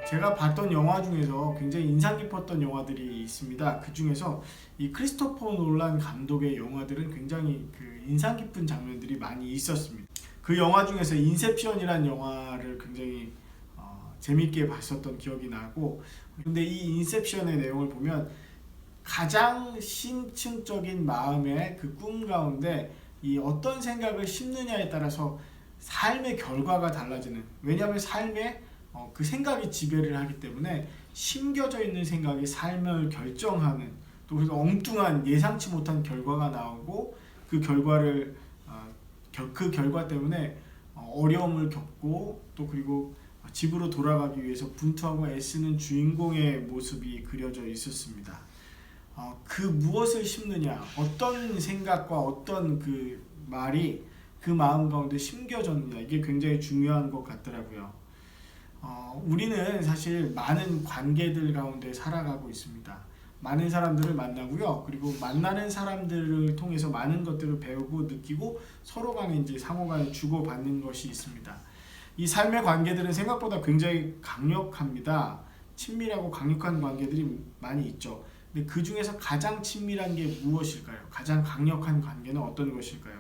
제가 봤던 영화 중에서 굉장히 인상 깊었던 영화들이 있습니다. 그 중에서 이 크리스토퍼 놀란 감독의 영화들은 굉장히 인상 깊은 장면들이 많이 있었습니다. 그 영화 중에서 인셉션이라는 영화를 굉장히 재밌게 봤었던 기억이 나고, 근데 이 인셉션의 내용을 보면 가장 심층적인 마음의 그 꿈 가운데 이 어떤 생각을 심느냐에 따라서 삶의 결과가 달라지는, 왜냐하면 삶에 그 생각이 지배를 하기 때문에 심겨져 있는 생각이 삶을 결정하는, 또 그래서 엉뚱한 예상치 못한 결과가 나오고 그 결과를 그 결과 때문에 어려움을 겪고 또 그리고 집으로 돌아가기 위해서 분투하고 애쓰는 주인공의 모습이 그려져 있었습니다. 그 무엇을 심느냐, 어떤 생각과 어떤 그 말이 그 마음 가운데 심겨졌느냐, 이게 굉장히 중요한 것 같더라고요. 우리는 사실 많은 관계들 가운데 살아가고 있습니다. 많은 사람들을 만나고요. 그리고 만나는 사람들을 통해서 많은 것들을 배우고 느끼고 서로 간에 이제 상호간에 주고받는 것이 있습니다. 이 삶의 관계들은 생각보다 굉장히 강력합니다. 친밀하고 강력한 관계들이 많이 있죠. 근데 그 중에서 가장 친밀한 게 무엇일까요? 가장 강력한 관계는 어떤 것일까요?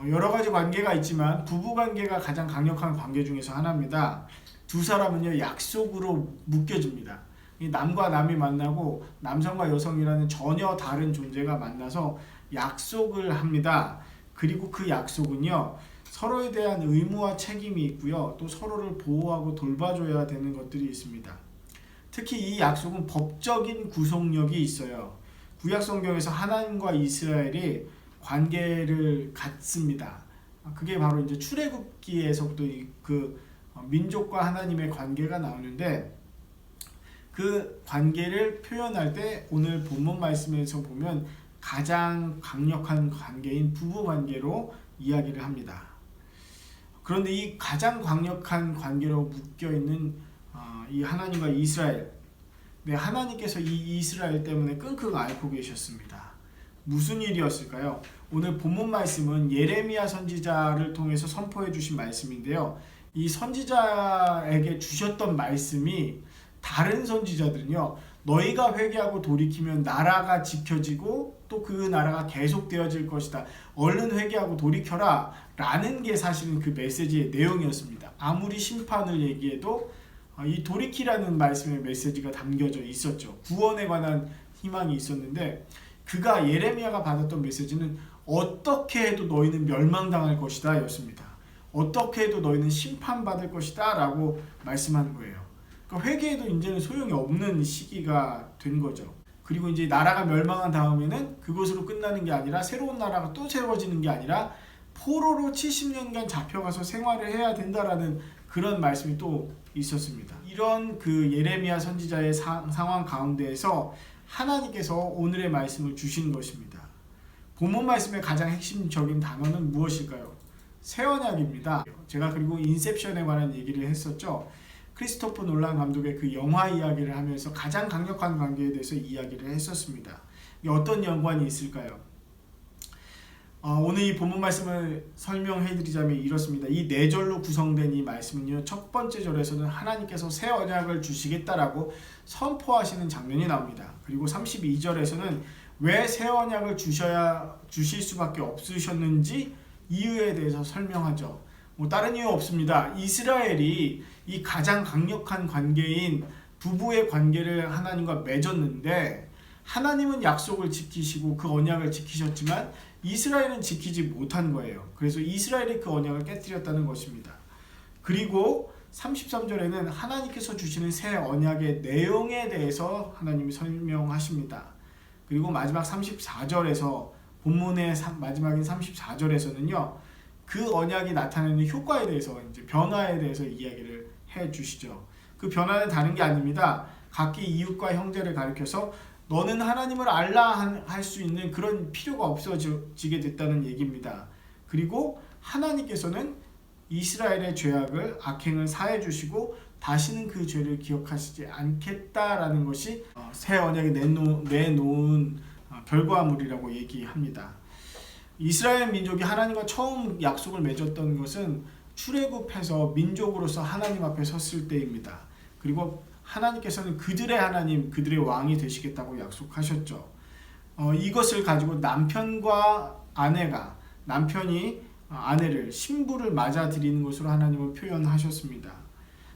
여러 가지 관계가 있지만 부부 관계가 가장 강력한 관계 중에서 하나입니다. 두 사람은요, 약속으로 묶여집니다. 이 남과 남이 만나고 남성과 여성이라는 전혀 다른 존재가 만나서 약속을 합니다. 그리고 그 약속은요, 서로에 대한 의무와 책임이 있고요, 또 서로를 보호하고 돌봐줘야 되는 것들이 있습니다. 특히 이 약속은 법적인 구속력이 있어요. 구약 성경에서 하나님과 이스라엘이 관계를 갖습니다. 그게 바로 이제 출애굽기에서부터 그 민족과 하나님의 관계가 나오는데, 그 관계를 표현할 때 오늘 본문 말씀에서 보면 가장 강력한 관계인 부부 관계로 이야기를 합니다. 그런데 이 가장 강력한 관계로 묶여 있는 이 하나님과 이스라엘, 네, 하나님께서 이 이스라엘 때문에 끙끙 앓고 계셨습니다. 무슨 일이었을까요? 오늘 본문 말씀은 예레미야 선지자를 통해서 선포해 주신 말씀인데요. 이 선지자에게 주셨던 말씀이 다른 선지자들은요, 너희가 회개하고 돌이키면 나라가 지켜지고 또 그 나라가 계속되어질 것이다. 얼른 회개하고 돌이켜라 라는 게 사실은 그 메시지의 내용이었습니다. 아무리 심판을 얘기해도 이 돌이키라는 말씀의 메시지가 담겨져 있었죠. 구원에 관한 희망이 있었는데, 그가 예레미야가 받았던 메시지는 어떻게 해도 너희는 멸망당할 것이다 였습니다. 어떻게 해도 너희는 심판받을 것이다 라고 말씀하는 거예요. 그러니까 회개해도 이제는 소용이 없는 시기가 된 거죠. 그리고 이제 나라가 멸망한 다음에는 그것으로 끝나는 게 아니라 새로운 나라가 또 세워지는 게 아니라 포로로 70년간 잡혀가서 생활을 해야 된다라는 그런 말씀이 또 있었습니다. 이런 그 예레미야 선지자의 상황 가운데에서 하나님께서 오늘의 말씀을 주신 것입니다. 본문 말씀의 가장 핵심적인 단어는 무엇일까요? 새 언약입니다. 제가 그리고 인셉션에 관한 얘기를 했었죠. 크리스토퍼 놀란 감독의 그 영화 이야기를 하면서 가장 강력한 관계에 대해서 이야기를 했었습니다. 이게 어떤 연관이 있을까요? 오늘 이 본문 말씀을 설명해 드리자면 이렇습니다. 이 네 절로 구성된 이 말씀은요, 첫 번째 절에서는 하나님께서 새 언약을 주시겠다라고 선포하시는 장면이 나옵니다. 그리고 32절에서는 왜 새 언약을 주실 수밖에 없으셨는지 이유에 대해서 설명하죠. 다른 이유 없습니다. 이스라엘이 이 가장 강력한 관계인 부부의 관계를 하나님과 맺었는데, 하나님은 약속을 지키시고 그 언약을 지키셨지만 이스라엘은 지키지 못한 거예요. 그래서 이스라엘이 그 언약을 깨뜨렸다는 것입니다. 그리고 33절에는 하나님께서 주시는 새 언약의 내용에 대해서 하나님이 설명하십니다. 그리고 마지막 34절에서, 본문의 마지막인 34절에서는요, 그 언약이 나타내는 효과에 대해서, 이제 변화에 대해서 이야기를 해 주시죠. 그 변화는 다른 게 아닙니다. 각기 이웃과 형제를 가리켜서 너는 하나님을 알라 할 수 있는 그런 필요가 없어지게 됐다는 얘기입니다. 그리고 하나님께서는 이스라엘의 죄악을, 악행을 사해 주시고 다시는 그 죄를 기억하시지 않겠다라는 것이 새 언약에 내놓은 결과물이라고 얘기합니다. 이스라엘 민족이 하나님과 처음 약속을 맺었던 것은 출애굽해서 민족으로서 하나님 앞에 섰을 때입니다. 그리고 하나님께서는 그들의 하나님, 그들의 왕이 되시겠다고 약속하셨죠. 이것을 가지고 남편이 아내를 신부를 맞아들이는 것으로 하나님은 표현하셨습니다.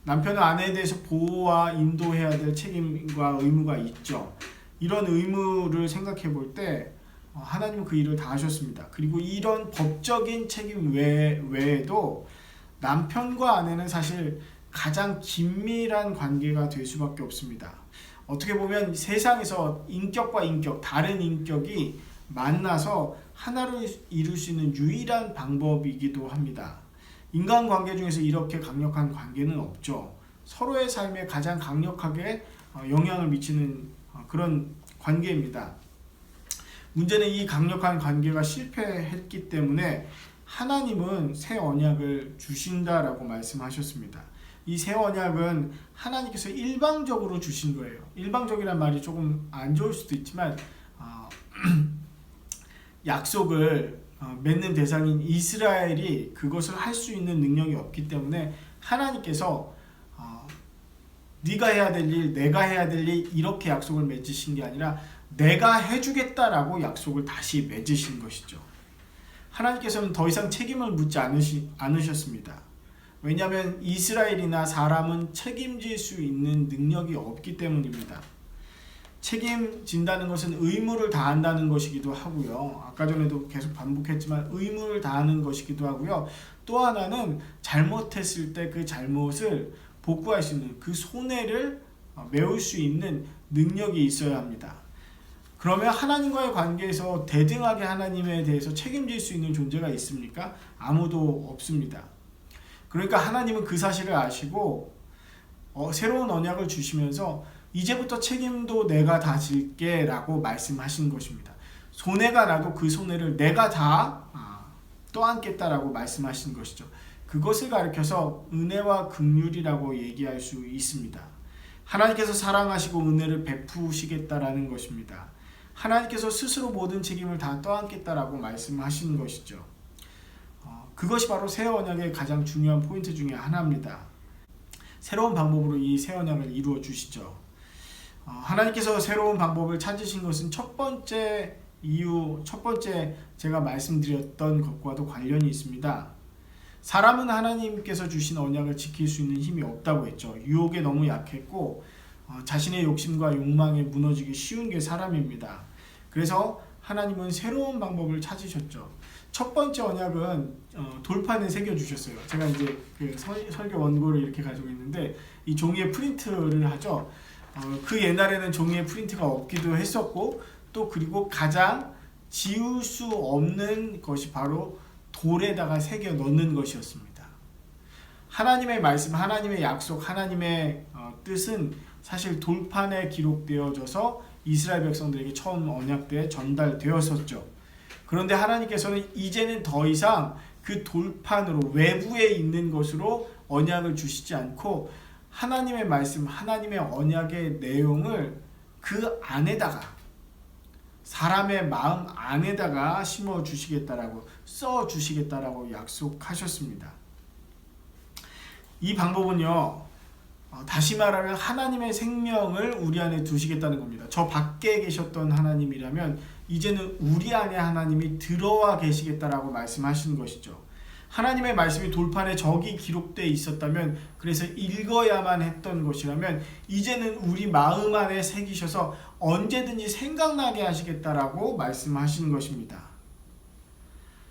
남편은 아내에 대해서 보호와 인도해야 될 책임과 의무가 있죠. 이런 의무를 생각해 볼 때 하나님은 그 일을 다 하셨습니다. 그리고 이런 법적인 책임 외에도 남편과 아내는 사실 가장 긴밀한 관계가 될 수밖에 없습니다. 어떻게 보면 세상에서 인격과 인격, 다른 인격이 만나서 하나를 이룰 수 있는 유일한 방법이기도 합니다. 인간관계 중에서 이렇게 강력한 관계는 없죠. 서로의 삶에 가장 강력하게 영향을 미치는 그런 관계입니다. 문제는 이 강력한 관계가 실패했기 때문에 하나님은 새 언약을 주신다라고 말씀하셨습니다. 이 새 언약은 하나님께서 일방적으로 주신 거예요. 일방적이란 말이 조금 안 좋을 수도 있지만 약속을 맺는 대상인 이스라엘이 그것을 할 수 있는 능력이 없기 때문에 하나님께서 네가 해야 될 일, 내가 해야 될 일 이렇게 약속을 맺으신 게 아니라 내가 해주겠다라고 약속을 다시 맺으신 것이죠. 하나님께서는 더 이상 책임을 묻지 않으셨습니다. 왜냐하면 이스라엘이나 사람은 책임질 수 있는 능력이 없기 때문입니다. 책임진다는 것은 의무를 다한다는 것이기도 하고요. 아까 전에도 계속 반복했지만 의무를 다하는 것이기도 하고요. 또 하나는 잘못했을 때 그 잘못을 복구할 수 있는 그 손해를 메울 수 있는 능력이 있어야 합니다. 그러면 하나님과의 관계에서 대등하게 하나님에 대해서 책임질 수 있는 존재가 있습니까? 아무도 없습니다. 그러니까 하나님은 그 사실을 아시고 새로운 언약을 주시면서 이제부터 책임도 내가 다 질게 라고 말씀하신 것입니다. 손해가 나도 그 손해를 내가 다 떠안겠다라고 말씀하신 것이죠. 그것을 가리켜서 은혜와 긍휼이라고 얘기할 수 있습니다. 하나님께서 사랑하시고 은혜를 베푸시겠다라는 것입니다. 하나님께서 스스로 모든 책임을 다 떠안겠다라고 말씀하신 것이죠. 그것이 바로 새 언약의 가장 중요한 포인트 중에 하나입니다. 새로운 방법으로 이 새 언약을 이루어 주시죠. 하나님께서 새로운 방법을 찾으신 것은 첫 번째 제가 말씀드렸던 것과도 관련이 있습니다. 사람은 하나님께서 주신 언약을 지킬 수 있는 힘이 없다고 했죠. 유혹에 너무 약했고 자신의 욕심과 욕망에 무너지기 쉬운 게 사람입니다. 그래서 하나님은 새로운 방법을 찾으셨죠. 첫 번째 언약은 돌판에 새겨주셨어요. 제가 이제 그 설교 원고를 이렇게 가지고 있는데 이 종이에 프린트를 하죠. 그 옛날에는 종이에 프린트가 없기도 했었고 또 그리고 가장 지울 수 없는 것이 바로 돌에다가 새겨 넣는 것이었습니다. 하나님의 말씀, 하나님의 약속, 하나님의 뜻은 사실 돌판에 기록되어져서 이스라엘 백성들에게 처음 언약 때 전달되었었죠. 그런데 하나님께서는 이제는 더 이상 그 돌판으로 외부에 있는 것으로 언약을 주시지 않고 하나님의 말씀, 하나님의 언약의 내용을 그 안에다가 사람의 마음 안에다가 심어 주시겠다라고 써 주시겠다라고 약속하셨습니다. 이 방법은요. 다시 말하면 하나님의 생명을 우리 안에 두시겠다는 겁니다. 저 밖에 계셨던 하나님이라면 이제는 우리 안에 하나님이 들어와 계시겠다라고 말씀하시는 것이죠. 하나님의 말씀이 돌판에 저기 기록되어 있었다면 그래서 읽어야만 했던 것이라면 이제는 우리 마음 안에 새기셔서 언제든지 생각나게 하시겠다라고 말씀하시는 것입니다.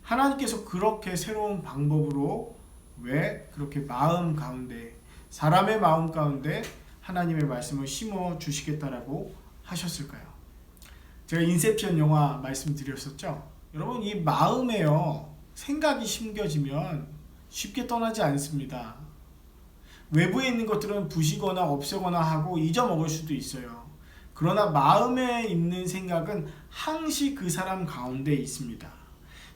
하나님께서 그렇게 새로운 방법으로 왜 그렇게 마음 가운데 사람의 마음 가운데 하나님의 말씀을 심어 주시겠다라고 하셨을까요? 제가 인셉션 영화 말씀드렸었죠. 여러분 이 마음에요 생각이 심겨지면 쉽게 떠나지 않습니다. 외부에 있는 것들은 부시거나 없애거나 하고 잊어먹을 수도 있어요. 그러나 마음에 있는 생각은 항시 그 사람 가운데 있습니다.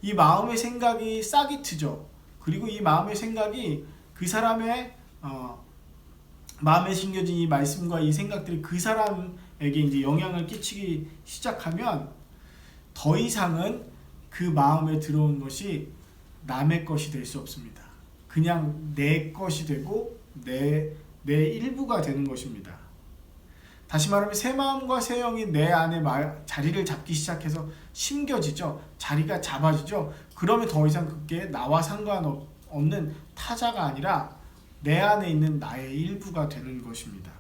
이 마음의 생각이 싹이 트죠. 그리고 이 마음의 생각이 그 사람의 마음에 심겨진 이 말씀과 이 생각들이 그 사람에게 이제 영향을 끼치기 시작하면 더 이상은 그 마음에 들어온 것이 남의 것이 될 수 없습니다. 그냥 내 것이 되고 내 내 일부가 되는 것입니다. 다시 말하면 새 마음과 새 영이 내 안에 자리를 잡기 시작해서 심겨지죠. 자리가 잡아지죠. 그러면 더 이상 그게 나와 상관없는 타자가 아니라 내 안에 있는 나의 일부가 되는 것입니다.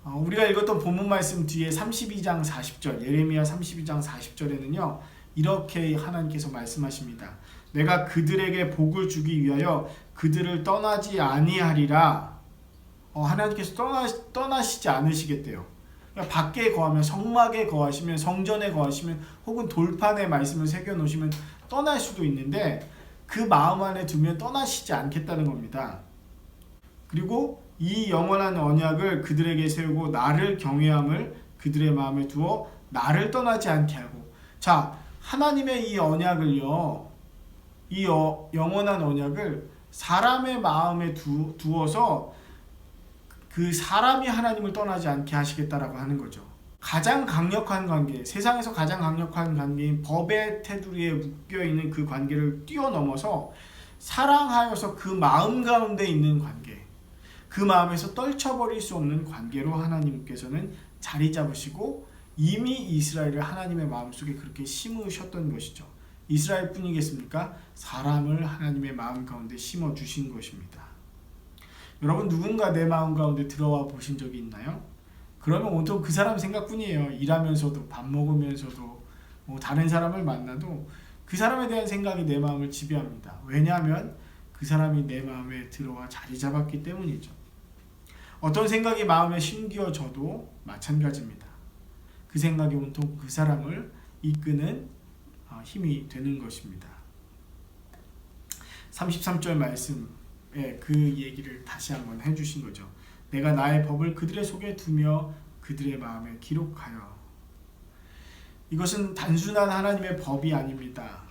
우리가 읽었던 본문 말씀 뒤에 32장 40절, 예레미야 32장 40절에는요, 이렇게 하나님께서 말씀하십니다. 내가 그들에게 복을 주기 위하여 그들을 떠나지 아니하리라. 하나님께서 떠나시지 않으시겠대요. 그러니까 밖에 거하면, 성막에 거하시면, 성전에 거하시면, 혹은 돌판에 말씀을 새겨놓으시면 떠날 수도 있는데 그 마음 안에 두면 떠나시지 않겠다는 겁니다. 그리고 이 영원한 언약을 그들에게 세우고 나를 경외함을 그들의 마음에 두어 나를 떠나지 않게 하고. 자, 하나님의 이 언약을요, 이 영원한 언약을 사람의 마음에 두어서 그 사람이 하나님을 떠나지 않게 하시겠다라고 하는 거죠. 가장 강력한 관계, 세상에서 가장 강력한 관계인 법의 테두리에 묶여있는 그 관계를 뛰어넘어서 사랑하여서 그 마음 가운데 있는 관계, 그 마음에서 떨쳐버릴 수 없는 관계로 하나님께서는 자리 잡으시고 이미 이스라엘을 하나님의 마음속에 그렇게 심으셨던 것이죠. 이스라엘 뿐이겠습니까? 사람을 하나님의 마음 가운데 심어주신 것입니다. 여러분, 누군가 내 마음 가운데 들어와 보신 적이 있나요? 그러면 온통 그 사람 생각뿐이에요. 일하면서도, 밥 먹으면서도, 다른 사람을 만나도 그 사람에 대한 생각이 내 마음을 지배합니다. 왜냐하면 그 사람이 내 마음에 들어와 자리 잡았기 때문이죠. 어떤 생각이 마음에 심겨져도 마찬가지입니다. 그 생각이 온통 그 사람을 이끄는 힘이 되는 것입니다. 33절 말씀에 그 얘기를 다시 한번 해주신 거죠. 내가 나의 법을 그들의 속에 두며 그들의 마음에 기록하여. 이것은 단순한 하나님의 법이 아닙니다.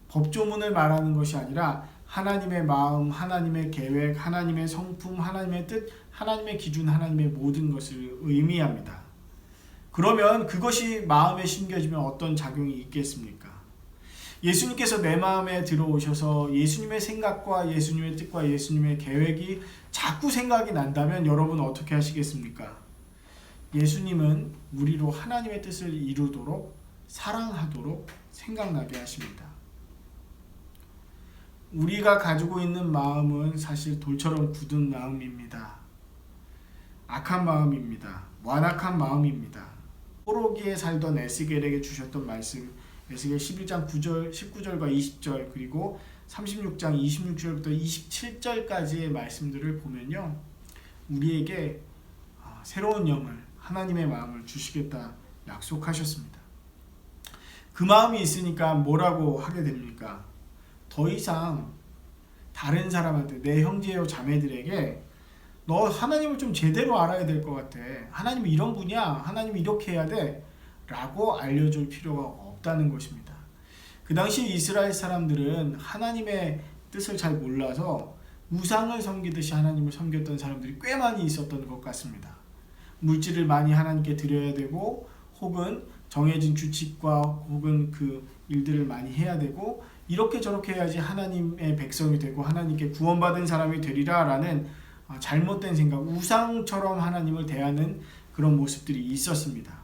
법조문을 말하는 것이 아니라 하나님의 마음, 하나님의 계획, 하나님의 성품, 하나님의 뜻, 하나님의 기준, 하나님의 모든 것을 의미합니다. 그러면 그것이 마음에 심겨지면 어떤 작용이 있겠습니까? 예수님께서 내 마음에 들어오셔서 예수님의 생각과 예수님의 뜻과 예수님의 계획이 자꾸 생각이 난다면 여러분 어떻게 하시겠습니까? 예수님은 우리로 하나님의 뜻을 이루도록 사랑하도록 생각나게 하십니다. 우리가 가지고 있는 마음은 사실 돌처럼 굳은 마음입니다. 악한 마음입니다. 완악한 마음입니다. 포로기에 살던 에스겔에게 주셨던 말씀, 에스겔 11장 9절, 19절과 20절, 그리고 36장 26절부터 27절까지의 말씀들을 보면요, 우리에게 새로운 영을, 하나님의 마음을 주시겠다 약속하셨습니다. 그 마음이 있으니까 뭐라고 하게 됩니까? 더 이상 다른 사람한테, 내 형제요 자매들에게 너 하나님을 좀 제대로 알아야 될 것 같아, 하나님 이런 분이야, 하나님 이렇게 해야 돼 라고 알려줄 필요가 없다는 것입니다. 그 당시 이스라엘 사람들은 하나님의 뜻을 잘 몰라서 우상을 섬기듯이 하나님을 섬겼던 사람들이 꽤 많이 있었던 것 같습니다. 물질을 많이 하나님께 드려야 되고, 혹은 정해진 규칙과 혹은 그 일들을 많이 해야 되고, 이렇게 저렇게 해야지 하나님의 백성이 되고 하나님께 구원받은 사람이 되리라 라는 잘못된 생각, 우상처럼 하나님을 대하는 그런 모습들이 있었습니다.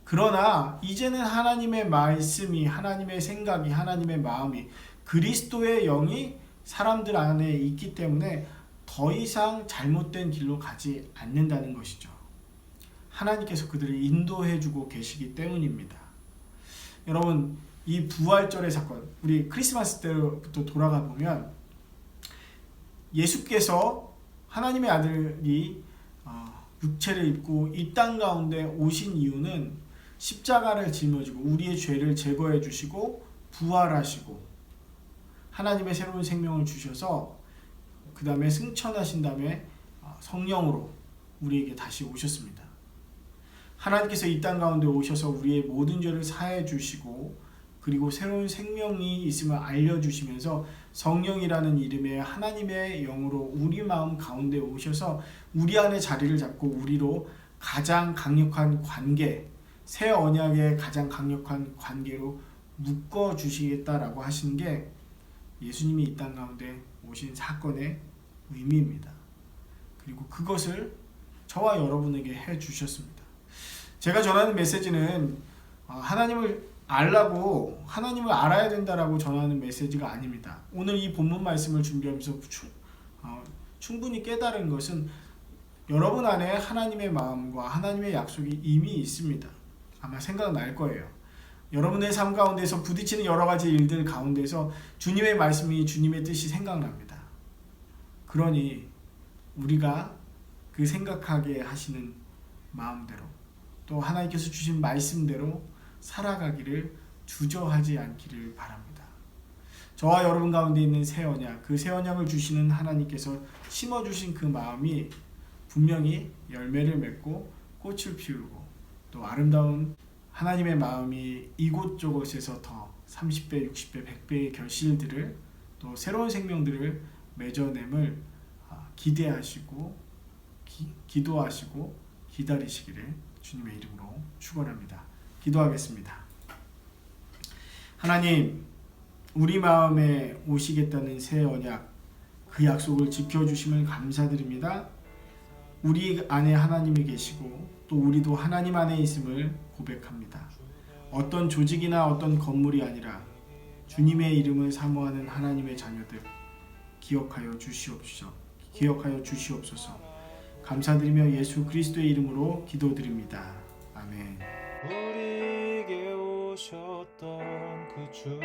그러나 이제는 하나님의 말씀이, 하나님의 생각이, 하나님의 마음이, 그리스도의 영이 사람들 안에 있기 때문에 더 이상 잘못된 길로 가지 않는다는 것이죠. 하나님께서 그들을 인도해주고 계시기 때문입니다. 여러분, 이 부활절의 사건, 우리 크리스마스 때부터 돌아가 보면 예수께서, 하나님의 아들이 육체를 입고 이 땅 가운데 오신 이유는 십자가를 짊어지고 우리의 죄를 제거해 주시고 부활하시고 하나님의 새로운 생명을 주셔서 그 다음에 승천하신 다음에 성령으로 우리에게 다시 오셨습니다. 하나님께서 이 땅 가운데 오셔서 우리의 모든 죄를 사해 주시고, 그리고 새로운 생명이 있음을 알려주시면서 성령이라는 이름의 하나님의 영으로 우리 마음 가운데 오셔서 우리 안에 자리를 잡고 우리로 가장 강력한 관계, 새 언약의 가장 강력한 관계로 묶어주시겠다라고 하시는 게 예수님이 이 땅 가운데 오신 사건의 의미입니다. 그리고 그것을 저와 여러분에게 해 주셨습니다. 제가 전하는 메시지는 하나님을 알라고, 하나님을 알아야 된다라고 전하는 메시지가 아닙니다. 오늘 이 본문 말씀을 준비하면서 충분히 깨달은 것은 여러분 안에 하나님의 마음과 하나님의 약속이 이미 있습니다. 아마 생각날 거예요. 여러분의 삶 가운데서 부딪히는 여러 가지 일들 가운데서 주님의 말씀이, 주님의 뜻이 생각납니다. 그러니 우리가 그 생각하게 하시는 마음대로, 또 하나님께서 주신 말씀대로 살아가기를 주저하지 않기를 바랍니다. 저와 여러분 가운데 있는 새 언약, 그 새 언약을 주시는 하나님께서 심어주신 그 마음이 분명히 열매를 맺고 꽃을 피우고, 또 아름다운 하나님의 마음이 이곳저곳에서 더 30배, 60배, 100배의 결실들을, 또 새로운 생명들을 맺어냄을 기대하시고 기도하시고 기다리시기를 주님의 이름으로 축원합니다. 기도하겠습니다. 하나님, 우리 마음에 오시겠다는 새 언약, 그 약속을 지켜주심을 감사드립니다. 우리 안에 하나님이 계시고 또 우리도 하나님 안에 있음을 고백합니다. 어떤 조직이나 어떤 건물이 아니라 주님의 이름을 사모하는 하나님의 자녀들 기억하여 주시옵소서. 감사드리며 예수 그리스도의 이름으로 기도드립니다. 아멘. 우리에게 오셨던 그 주